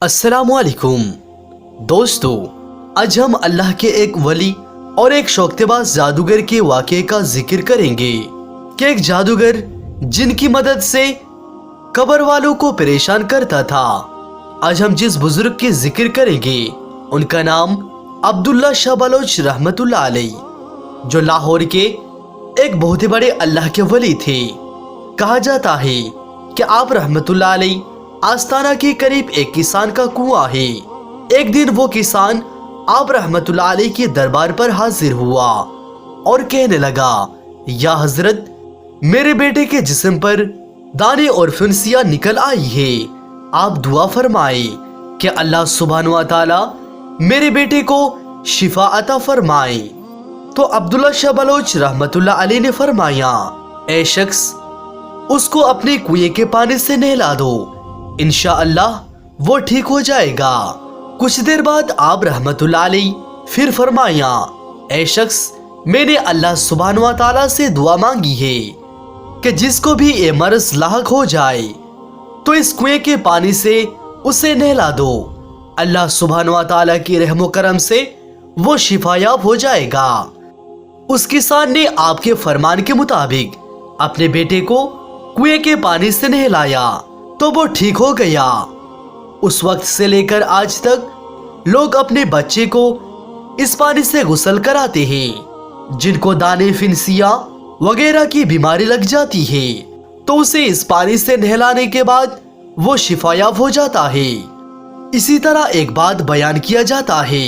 अस्सलामुअलैकुम दोस्तों, आज हम अल्लाह के एक वली और एक शौकतबाज जादूगर के वाक़े का जिक्र करेंगे कि एक जादूगर जिनकी मदद से कब्र वालों को परेशान करता था। आज हम जिस बुजुर्ग के जिक्र करेंगे उनका नाम अब्दुल्ला शाह बलोच रहमतुल्लाह अलैह, जो लाहौर के एक बहुत ही बड़े अल्लाह के वली थे। कहा जाता है कि आप रहमतुल्लाह अलैह आस्ताना के करीब एक किसान का कुआं है। एक दिन वो किसान आप रहमतुल्लाह अलैह के दरबार पर हाजिर हुआ और कहने लगा, या हजरत, मेरे बेटे के जिस्म पर दाने और फुंसियां निकल आई है। आप दुआ फरमाए कि अल्लाह सुब्हानहू व तआला मेरे बेटे को शिफा अता फरमाए। तो अब्दुल्ला शाह बलोच रहमतुल्लाह अलैह ने फरमाया, ए शख्स, उसको अपने कुएं के पानी से नहला दो, इंशाअल्लाह वो ठीक हो जाएगा। कुछ देर बाद आप रहमतुल्लाह अलैह फिर फरमाया, ए शख्स, मैंने अल्लाह सुब्हानहू व तआला से दुआ मांगी है कि जिसको भी ये मर्ज लाहक हो जाए तो इस कुएं के पानी से उसे नहला दो। अल्लाह सुब्हानहू व तआला की रहमो करम से वो शिफायाब हो जाएगा। उस किसान ने आपके फरमान के मुताबिक अपने बेटे को कुएं के पानी से नहलाया तो वो ठीक हो गया। उस वक्त से लेकर आज तक लोग अपने बच्चे को इस पानी से गुस्ल कराते हैं। जिनको दाने फिंसिया वगैरह की बीमारी लग जाती है तो उसे इस पानी से नहलाने के बाद वो शिफायाब हो जाता है। इसी तरह एक बात बयान किया जाता है,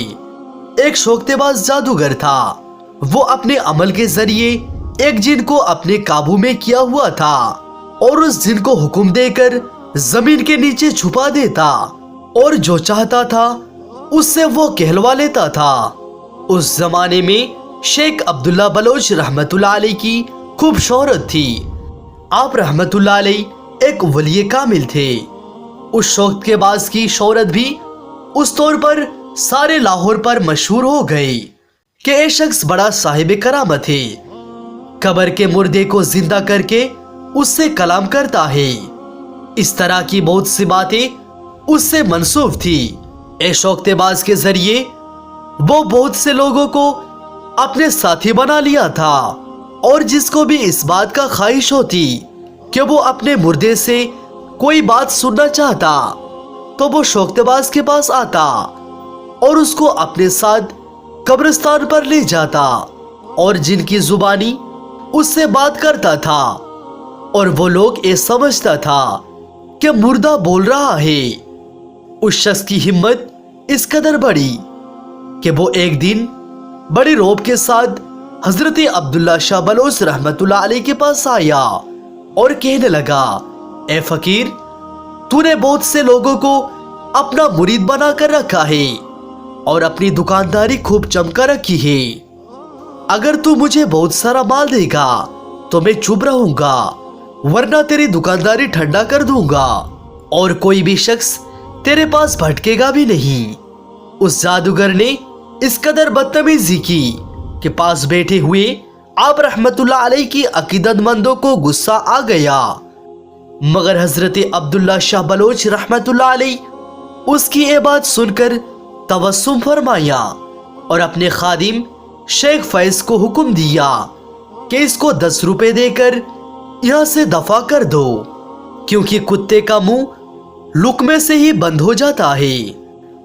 एक शौकतबाज जादूगर था। वो अपने अमल के जरिए एक जिन को अपने काबू में किया हुआ था और उस जिन को हुक्म देकर जमीन के नीचे छुपा देता और जो चाहता था उससे वो कहलवा लेता था। उस जमाने में शेख अब्दुल्ला बलोच रहमतुल्लाह अलैह की खूब शोहरत थी। आप रहमतुल्लाह अलैह एक वली कामिल थे। उस शौकतबाज की शोहरत भी उस तौर पर सारे लाहौर पर मशहूर हो गई कि ये शख्स बड़ा साहिब करामत है। कब्र के मुर्दे को जिंदा करके उससे कलाम करता है। इस तरह की बहुत सी बातें उससे मंसूब थी। ए शौकतबाज के जरिए वो बहुत से लोगों को अपने साथी बना लिया था और जिसको भी इस बात का ख्वाहिश होती कि वो अपने मुर्दे से कोई बात सुनना चाहता तो वो शौकतबाज के पास आता और उसको अपने साथ कब्रिस्तान पर ले जाता और जिनकी जुबानी उससे बात करता था और वो लोग ये समझता था कि मुर्दा बोल रहा है। उस शख्स की हिम्मत इस कदर बढ़ी कि वो एक दिन बड़ी रौब के साथ हजरत अब्दुल्ला शाह बलोच रहमतुल्लाह अलैह के पास आया और कहने लगा, ए फकीर, तूने बहुत से लोगों को अपना मुरीद बना कर रखा है और अपनी दुकानदारी खूब चमका रखी है। अगर तू मुझे बहुत सारा माल देगा तो मैं चुप रहूंगा, वरना तेरी दुकानदारी ठंडा कर दूंगा और कोई भी शख्स तेरे पास भटकेगा भी नहीं। उस जादूगर ने इस कदर बदतमीजी की कि पास बैठे हुए आप रहमतुल्लाह अलैह की अकीदतमंदों को गुस्सा आ गया। मगर हजरत अब्दुल्ला शाह बलोच रहमतुल्लाह अलैह उसकी ये बात सुनकर तबस्सुम फरमाया और अपने खादिम शेख फैज को हुक्म दिया कि इसको 10 रुपए देकर यहाँ से दफा कर दो, क्योंकि कुत्ते का मुंह लुकमे से ही बंद हो जाता है।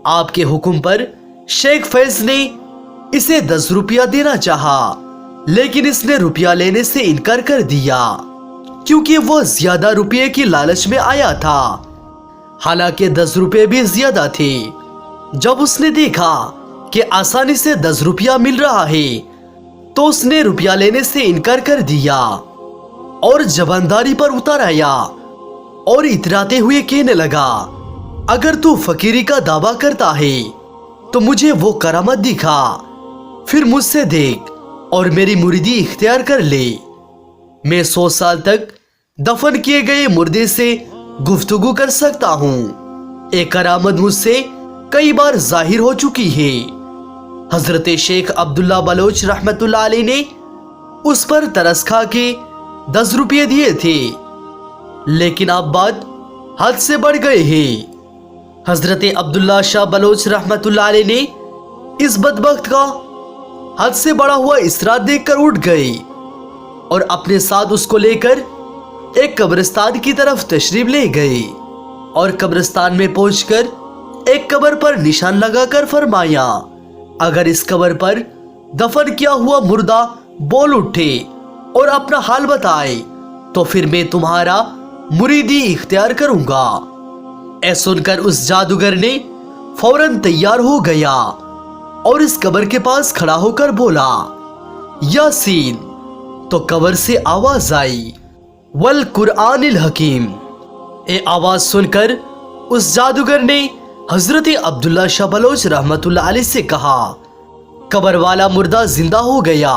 आपके हुक्म पर शेख फैज ने इसे 10 रुपया देना चाहा, लेकिन इसने रुपया लेने से इनकार कर दिया क्योंकि वो ज्यादा रुपये की लालच में आया था। हालांकि 10 रुपये भी ज्यादा थे। जब उसने देखा कि आसानी से 10 रुपया मिल रहा है तो उसने रुपया लेने से इनकार कर दिया और जबानदारी पर उतर आया और इतराते हुए कहने लगा, अगर तू फकीरी का दावा करता है तो मुझे वो करामत दिखा, फिर मुझसे देख और मेरी मुरीदी इख्तियार कर ले। मैं 100 साल तक दफन किए गए मुर्दे से गुफ्तगू कर सकता हूँ। एक करामत मुझसे कई बार जाहिर हो चुकी है। हजरत शेख अब्दुल्ला बलोच रहमतुल्लाह अलैह ने उस पर तरस खा के 10 रुपये दिए थे, लेकिन अब बात हद से बढ़ गए हैं। हजरत अब्दुल्ला शाह बलोच रहमतुल्लाह अलैह ने इस बदबख्त का हद से बड़ा हुआ इसरार देखकर उठ गए और अपने साथ उसको लेकर एक कब्रिस्तान की तरफ तशरीफ ले गए और कब्रिस्तान में पहुंचकर एक कब्र पर निशान लगाकर फरमाया, अगर इस कब्र पर दफन किया हुआ मुर्दा बोल उठे और अपना हाल बताए तो फिर मैं तुम्हारा मुरीदी इख्तियार करूंगा। ऐ सुनकर उस जादूगर ने फौरन तैयार हो गया और इस कब्र के पास खड़ा होकर बोला, यासीन। तो कब्र से आवाज आई, वल कुरआनिल हकीम। ए आवाज सुनकर उस जादूगर ने हजरत अब्दुल्ला शाह बलोच रहमतुल्लाह अलैह से कहा, कब्र वाला मुर्दा जिंदा हो गया,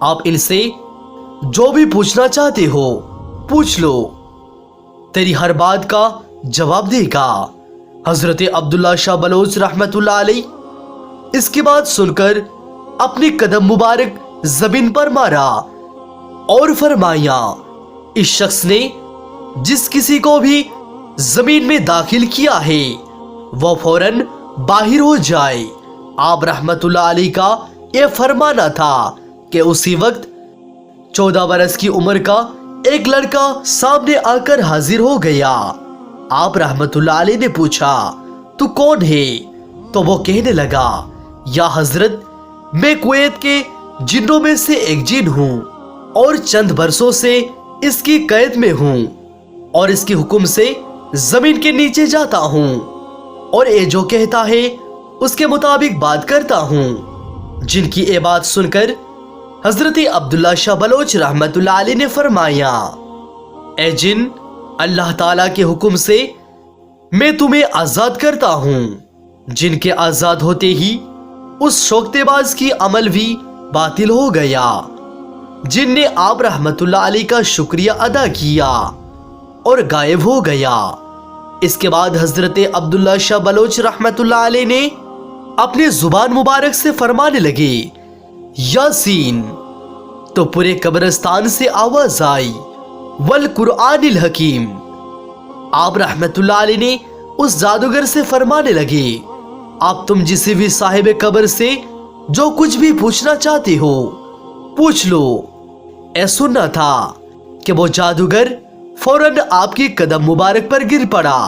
आप इनसे जो भी पूछना चाहते हो पूछ लो, तेरी हर बात का जवाब देगा। हजरत अब्दुल्ला शाह बलोच रहमतुल्लाह अलैह इसकी बात सुनकर अपनी कदम मुबारक जमीन पर मारा और फरमाया, इस शख्स ने जिस किसी को भी जमीन में दाखिल किया है वो फौरन बाहर हो जाए। आप रहमतुल्लाह अलैह का यह फरमाना था कि उसी वक्त 14 बरस की उम्र का एक लड़का सामने आकर हाजिर हो गया। आप रहमतुल्लाह अलैह ने पूछा, तू कौन है? तो वो कहने लगा, या हजरत, मैं कुवैत के जिन्नों में से एक जिन हूँ और चंद बरसों से इसकी कैद में हूँ और इसके हुक्म से जमीन के नीचे जाता हूँ और ये जो कहता है उसके मुताबिक बात करता हूँ। जिनकी ये बात सुनकर हजरत अब्दुल्ला शाह बलोच रहमतुल्लाह अलैह ने फरमाया, ए जिन, अल्लाह ताला के हुक्म से मैं तुम्हें आजाद करता हूँ। जिनके आजाद होते ही उस शौकतेबाज की अमल भी बातिल हो गया। जिन ने आप रहमतुल्लाह अलैह का शुक्रिया अदा किया और गायब हो गया। इसके बाद हजरत अब्दुल्ला शाह बलोच रहमतुल्लाह अलैह ने अपनी जुबान मुबारक से फरमाने लगे, यासीन। तो पूरे कब्रिस्तान से आवाज आई, वल कुरआनिल हकीम। आप रहमतुल्लाह अलैह ने उस जादूगर से फरमाने लगे, आप तुम जिसे भी साहिब कब्र से जो कुछ भी पूछना चाहते हो पूछ लो। ऐसा सुनना था कि वो जादूगर फौरन आपके कदम मुबारक पर गिर पड़ा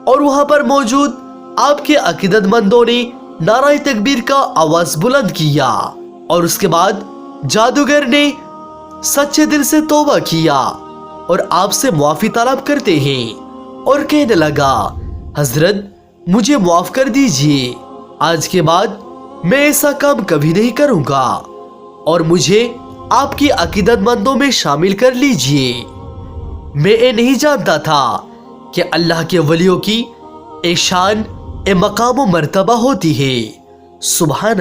और वहां पर मौजूद आपके अकीदतमंदों ने नाराए तकबीर का आवाज बुलंद किया और उसके बाद जादूगर ने सच्चे दिल से तौबा किया और आपसे मुआफी तलब करते हैं और कहने लगा, हजरत, मुझे माफ कर दीजिए, आज के बाद मैं ऐसा काम कभी नहीं करूंगा और मुझे आपकी अकीदतमंदों में शामिल कर लीजिए। मैं ये नहीं जानता था कि अल्लाह के वलियों की एक शान, एक मकाम व मर्तबा होती है। सुभान